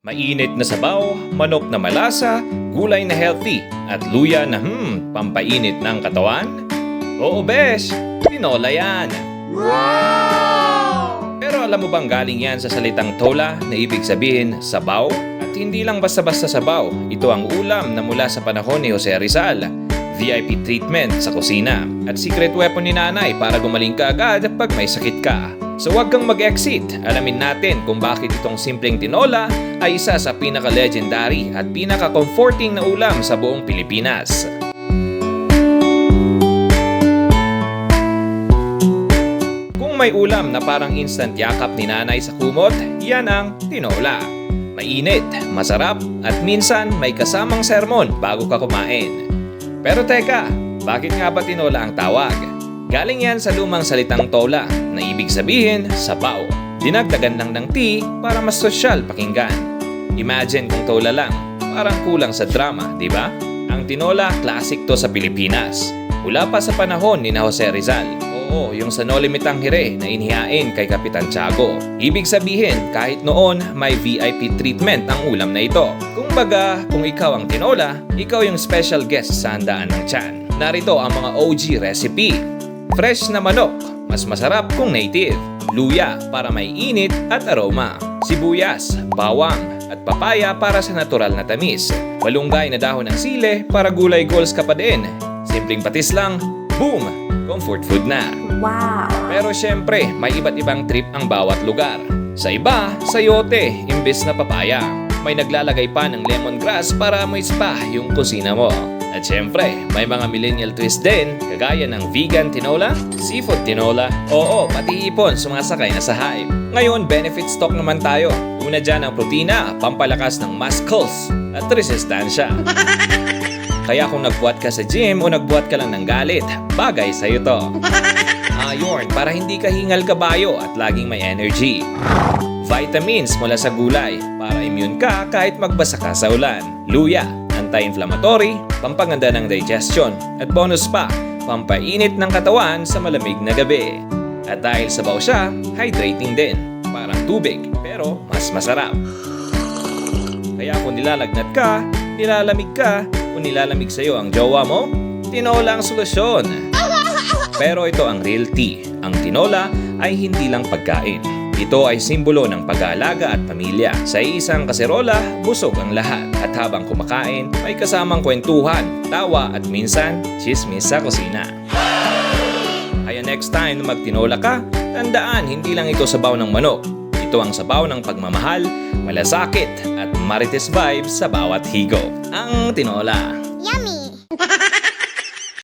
Mainit na sabaw, manok na malasa, gulay na healthy, at luya na pampainit ng katawan? Oo besh, tinola yan! Pero alam mo bang galing yan sa salitang tola na ibig sabihin sabaw? At hindi lang basta-basta sabaw, ito ang ulam na mula sa panahon ni Jose Rizal. VIP treatment sa kusina at secret weapon ni nanay para gumaling ka agad pag may sakit ka. So huwag kang mag-exit. Alamin natin kung bakit itong simpleng tinola ay isa sa pinaka-legendary at pinaka-comforting na ulam sa buong Pilipinas. Kung may ulam na parang instant yakap ni nanay sa kumot, yan ang tinola. Mainit, masarap, at minsan may kasamang sermon bago ka kumain. Pero teka, bakit nga ba tinola ang tawag? Galing yan sa lumang salitang tola na ibig sabihin sabaw. Dinagdagan lang ng T para mas sosyal pakinggan. Imagine kung tola lang, parang kulang sa drama, di ba? Ang tinola, classic to sa Pilipinas. Mula pa sa panahon ni Jose Rizal. Oo, yung sa No Limit Tangere na inihain kay Kapitan Tiago. Ibig sabihin, kahit noon may VIP treatment ang ulam na ito. Kumbaga, kung ikaw ang tinola, ikaw yung special guest sa handaan ng tiyan. Narito ang mga OG recipe. Fresh na manok, mas masarap kung native. Luya para may init at aroma. Sibuyas, bawang, at papaya para sa natural na tamis. Malunggay na dahon ng sile para gulay goals ka pa din. Simpleng patis lang, boom! Comfort food na. Wow! Pero syempre, may iba't ibang trip ang bawat lugar. Sa iba, sayote, imbes na papaya. May naglalagay pa ng lemongrass para amoy spa yung kusina mo. At syempre, may mga millennial twist din, kagaya ng vegan tinola, seafood tinola, oo, pati ipon sumasakay na sa hype. Ngayon, benefit stock naman tayo. Una dyan ang protina, pampalakas ng muscles at resistensya. Kaya kung nagbuhat ka sa gym o nagbuhat ka lang ng galit, bagay sa'yo to. Iron para hindi ka hingal kabayo at laging may energy. Vitamins mula sa gulay para immune ka kahit magbasa ka sa ulan. Luya, anti-inflammatory, pampaganda ng digestion. At bonus pa, pampainit ng katawan sa malamig na gabi. At dahil sabaw siya, hydrating din. Parang tubig, pero mas masarap. Kaya kung nilalagnat ka, nilalamig ka, kung nilalamig sa'yo ang jowa mo, tinola ang solusyon. Pero ito ang real tea. Ang tinola ay hindi lang pagkain. Ito ay simbolo ng pag-aalaga at pamilya. Sa isang kaserola, busog ang lahat. At habang kumakain, may kasamang kwentuhan, tawa at minsan, chismis sa kusina. Kaya next time na magtinola ka, tandaan hindi lang ito sabaw ng manok. Ito ang sabaw ng pagmamahal, malasakit at marites vibes sa bawat higo. Ang tinola. Yummy!